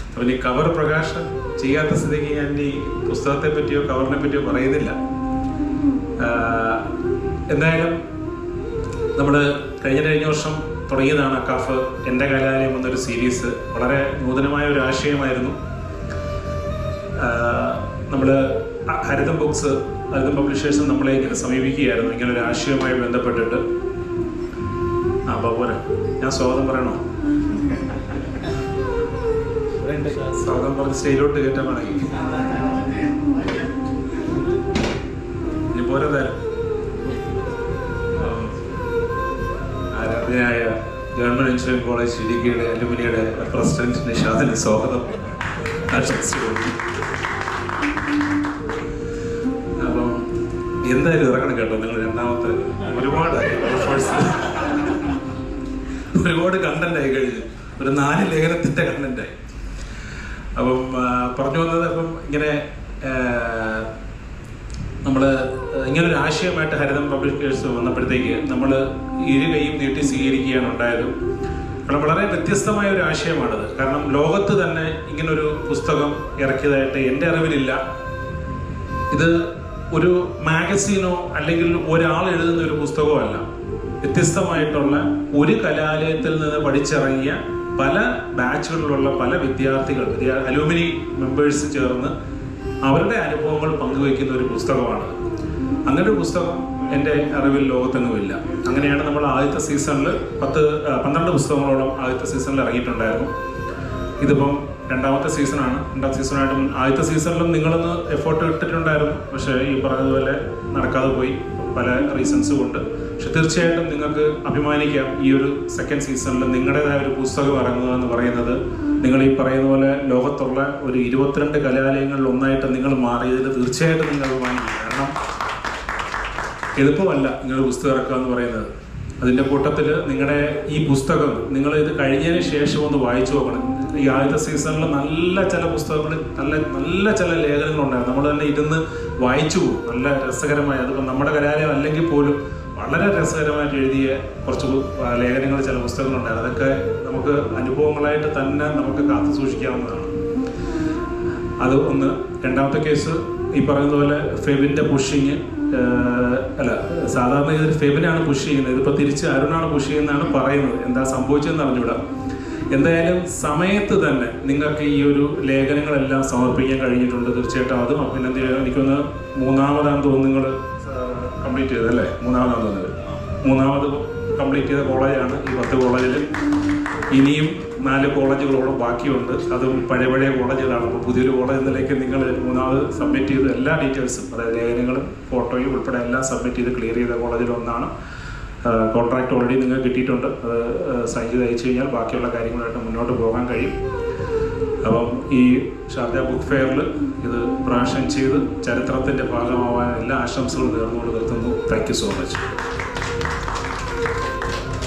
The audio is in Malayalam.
അപ്പം ഈ കവർ പ്രകാശനം ചെയ്യാത്ത സ്ഥിതിക്ക് ഞാൻ ഈ പുസ്തകത്തെ പറ്റിയോ കവറിനെ പറ്റിയോ പറയുന്നില്ല. എന്തായാലും നമ്മൾ കഴിഞ്ഞ വർഷം തുടങ്ങിയതാണ് അക്കാഫ് എൻ്റെ കലാലയം എന്നൊരു സീരീസ്. വളരെ നൂതനമായ ഒരു ആശയമായിരുന്നു. നമ്മൾ ഹരിതം ബുക്സ്, ഹരിതം പബ്ലിഷേഴ്സ് നമ്മളെ ഇങ്ങനെ സമീപിക്കുകയായിരുന്നു ഇങ്ങനൊരു ആശയവുമായി ബന്ധപ്പെട്ടിട്ട്. അപ്പോൾ പോരെ, ഞാൻ സ്വാഗതം പറയണോ? സ്വാഗതം പറഞ്ഞ് സ്റ്റേജിലോട്ട് കയറ്റാൻ വേണമെങ്കിൽ ഇനി പോരെ തരാം. ആരാധനയായ ഗവൺമെന്റ് എഞ്ചിനീയറിംഗ് കോളേജ് ഇടുക്കിയുടെ അലുമിനിയുടെ പ്രസിഡന്റ് നിഷാദിന് സ്വാഗതം ആശംസിക്കുന്നു. അപ്പം എന്തായാലും ഇറങ്ങണം കേട്ടോ. നിങ്ങൾ രണ്ടാമത്തെ ഒരുപാട് കണ്ടന്റ് ആയി കഴിഞ്ഞു. ഒരു 4 ലേഖനത്തിന്റെ കണ്ടന്റായി. അപ്പം പറഞ്ഞു വന്നത്, അപ്പം ഇങ്ങനെ നമ്മൾ ഇങ്ങനൊരു ആശയമായിട്ട് ഹരിതം പബ്ലിഷേഴ്സ് വന്നപ്പോഴത്തേക്ക് നമ്മൾ കൈയും നീട്ടി സ്വീകരിക്കുകയാണ് ഉണ്ടായത്. കാരണം വളരെ വ്യത്യസ്തമായ ഒരു ആശയമാണത്. കാരണം ലോകത്ത് തന്നെ ഇങ്ങനൊരു പുസ്തകം ഇറക്കിയതായിട്ട് എൻ്റെ അറിവിലില്ല. ഇത് ഒരു മാഗസീനോ അല്ലെങ്കിൽ ഒരാൾ എഴുതുന്ന ഒരു പുസ്തകമോ അല്ല. വ്യത്യസ്തമായിട്ടുള്ള ഒരു കലാലയത്തിൽ നിന്ന് പഠിച്ചിറങ്ങിയ പല ബാച്ചുകളിലുള്ള പല വിദ്യാർത്ഥികൾ, അലൂമിനി മെമ്പേഴ്സ് ചേർന്ന് അവരുടെ അനുഭവങ്ങൾ പങ്കുവയ്ക്കുന്ന ഒരു പുസ്തകമാണ്. അങ്ങനെ ഒരു പുസ്തകം എൻ്റെ അറിവിൽ ലോകത്തെങ്ങുമില്ല. അങ്ങനെയാണ് നമ്മൾ ആദ്യത്തെ സീസണിൽ 12 പുസ്തകങ്ങളോളം ആദ്യത്തെ സീസണിൽ ഇറങ്ങിയിട്ടുണ്ടായിരുന്നു. ഇതിപ്പം രണ്ടാമത്തെ സീസണാണ്. രണ്ടാമത്തെ സീസണായിട്ടും ആദ്യത്തെ സീസണിലും നിങ്ങളൊന്ന് എഫേർട്ട് ഇട്ടിട്ടുണ്ടായിരുന്നു. പക്ഷേ ഈ പറഞ്ഞതുപോലെ നടക്കാതെ പോയി പല റീസൺസ് കൊണ്ട്. പക്ഷെ തീർച്ചയായിട്ടും നിങ്ങൾക്ക് അഭിമാനിക്കാം, ഈ ഒരു സെക്കൻഡ് സീസണിൽ നിങ്ങളുടേതായ ഒരു പുസ്തകം ഇറങ്ങുക എന്ന് പറയുന്നത് നിങ്ങൾ ഈ പറയുന്ന പോലെ ലോകത്തുള്ള ഒരു 22 കലാലയങ്ങളിൽ ഒന്നായിട്ട് നിങ്ങൾ മാറിയതിൽ തീർച്ചയായിട്ടും നിങ്ങൾ അഭിമാനിക്കും. കാരണം എളുപ്പമല്ല ഇങ്ങനെ പുസ്തകം ഇറക്കുക എന്ന് പറയുന്നത്. അതിൻ്റെ കൂട്ടത്തിൽ നിങ്ങളുടെ ഈ പുസ്തകം നിങ്ങൾ ഇത് കഴിഞ്ഞതിന് ശേഷം ഒന്ന് വായിച്ചു നോക്കണം. ഈ ആദ്യത്തെ സീസണിൽ നല്ല ചില പുസ്തകങ്ങൾ, നല്ല ചില ലേഖനങ്ങളുണ്ടായിരുന്നു. നമ്മൾ തന്നെ ഇരുന്ന് വായിച്ചു പോകും. നല്ല രസകരമായ, അതിപ്പോൾ നമ്മുടെ കലാലയം അല്ലെങ്കിൽ പോലും വളരെ രസകരമായിട്ട് എഴുതിയ കുറച്ച് ലേഖനങ്ങൾ, ചില പുസ്തകങ്ങളുണ്ടായിരുന്നു. അതൊക്കെ നമുക്ക് അനുഭവങ്ങളായിട്ട് തന്നെ നമുക്ക് കാത്തു സൂക്ഷിക്കാവുന്നതാണ്. അത് ഒന്ന്. രണ്ടാമത്തെ കേസ് ഈ പറയുന്ന പോലെ ഫെബിൻ്റെ പുഷിങ് അല്ല, സാധാരണ ഇതിൽ ഫെബിനാണ് പുഷ് ചെയ്യുന്നത്. ഇതിപ്പോൾ തിരിച്ച് അരുണാണ് പുഷ് ചെയ്യുന്നതാണ് പറയുന്നത്. എന്താ സംഭവിച്ചതെന്ന് അറിഞ്ഞൂടാ. എന്തായാലും സമയത്ത് തന്നെ നിങ്ങൾക്ക് ഈ ഒരു ലേഖനങ്ങളെല്ലാം സമർപ്പിക്കാൻ കഴിഞ്ഞിട്ടുണ്ട്. തീർച്ചയായിട്ടും അതും പിന്നെ എനിക്കൊന്ന് മൂന്നാമതാണെന്ന് തോന്നുന്നു നിങ്ങൾ കംപ്ലീറ്റ് ചെയ്തല്ലേ? മൂന്നാമത് കംപ്ലീറ്റ് ചെയ്ത കോളേജാണ് ഈ 10 കോളേജിൽ. ഇനിയും 4 കോളേജുകളോളം ബാക്കിയുണ്ട്. അതും പഴയ കോളേജുകളാണ്. അപ്പോൾ പുതിയൊരു കോളേജ് നിലയ്ക്ക് നിങ്ങൾ മൂന്നാമത് സബ്മിറ്റ് ചെയ്ത് എല്ലാ ഡീറ്റെയിൽസും, അതായത് ലേഖനങ്ങളും ഫോട്ടോയും ഉൾപ്പെടെ എല്ലാം സബ്മിറ്റ് ചെയ്ത് ക്ലിയർ ചെയ്ത കോളേജിലൊന്നാണ്. കോൺട്രാക്ട് ഓൾറെഡി നിങ്ങൾക്ക് കിട്ടിയിട്ടുണ്ട്. അത് സൈൻ ചെയ്ത് അയച്ചു കഴിഞ്ഞാൽ ബാക്കിയുള്ള കാര്യങ്ങളായിട്ട് മുന്നോട്ട് പോകാൻ കഴിയും. അപ്പം ഈ ഷാർജ ബുക്ക് ഫെയറിൽ ഇത് പ്രകാശനം ചെയ്ത് ചരിത്രത്തിൻ്റെ ഭാഗമാവാൻ എല്ലാ ആശംസകളും നേർന്നുകൊണ്ട് നിർത്തുന്നു. Thank you so much.